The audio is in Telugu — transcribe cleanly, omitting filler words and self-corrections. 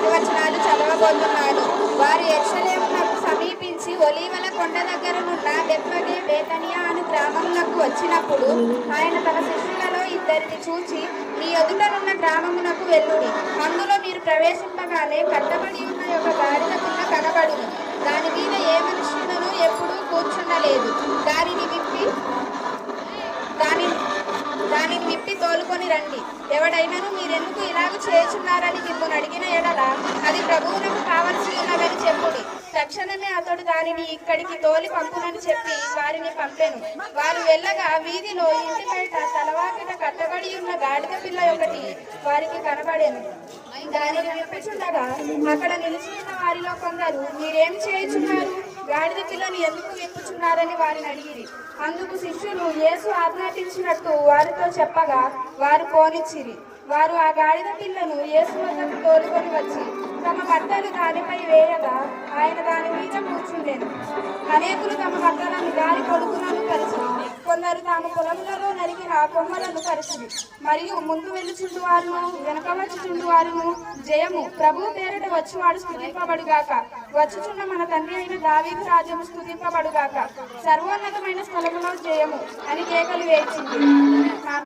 పదవచనాలు చదవబోతున్నాను. వారు యెరూషలేమునకు సమీపించి ఒలీవల కొండ దగ్గరనున్న బెత్ఫగే బేతనియా అను గ్రామమునకు వచ్చినప్పుడు ఆయన తన శిష్యులలో ఇద్దరిని చూచి, మీ ఎదుటనున్న గ్రామమునకు వెళ్ళుడి. అందులో మీరు ప్రవేశింపగానే కట్టబడి ఉన్న ఒక గాడిద పిల్ల కనబడును. దాని మీద ఏ మనుష్యులను ఎప్పుడూ కూర్చుండలేదు. దానిని విప్పి తోలుకొని రండి. ఎవడైనాను మీరెందుకు ఇలాగ చేయుచున్నారని మిమ్మల్ని అడిగిన ఎడల అది ప్రభువునకు కావలసి ఉన్నదని చెప్పుడి. తక్షణమే అతడు దానిని ఇక్కడికి తోలి పంపునని చెప్పి వారిని పంపెను. వారు వెళ్ళగా వీధిలో ఇంటి బయట తలవాకిట కట్టబడి ఉన్న గాడిద పిల్ల ఒకటి వారికి కనబడెను. దానిని విప్పుచుండగా అక్కడ నిలిచి ఉన్న వారిలో కొందరు, మీరేం చేయుచున్నారు? గాడిద పిల్లని ఎందుకు విప్పుచున్నారని వారిని అడిగిరి. అందుకు శిష్యులు యేసు ఆజ్ఞాపించినట్టు వారితో చెప్పగా వారు పోనిచ్చిరి. వారు ఆ గాడిద పిల్లను యేసు వద్దకు తోలుకొని వచ్చి తమ బట్టలు దానిపై వేయగా ఆయన దాని మీద కూర్చుండెను. అనేకులు తమ బట్టలను గాలి కొడుకులను పరిచిరి. కొందరు తాము పొలములలో నరికిన కొమ్మలను పరిచిరి. మరియు ముందు వెళ్ళుచుండు వారును వెనక వచ్చుచుండు వారును, జయము ప్రభు పేరిట వచ్చువాడు స్తుతింపబడుగాక, వచ్చుచున్న మన తండ్రి అయిన దావీదు రాజ్యము స్తుతింపబడుగాక, సర్వోన్నతమైన స్థలములో జయము అని కేకలు వేచింది.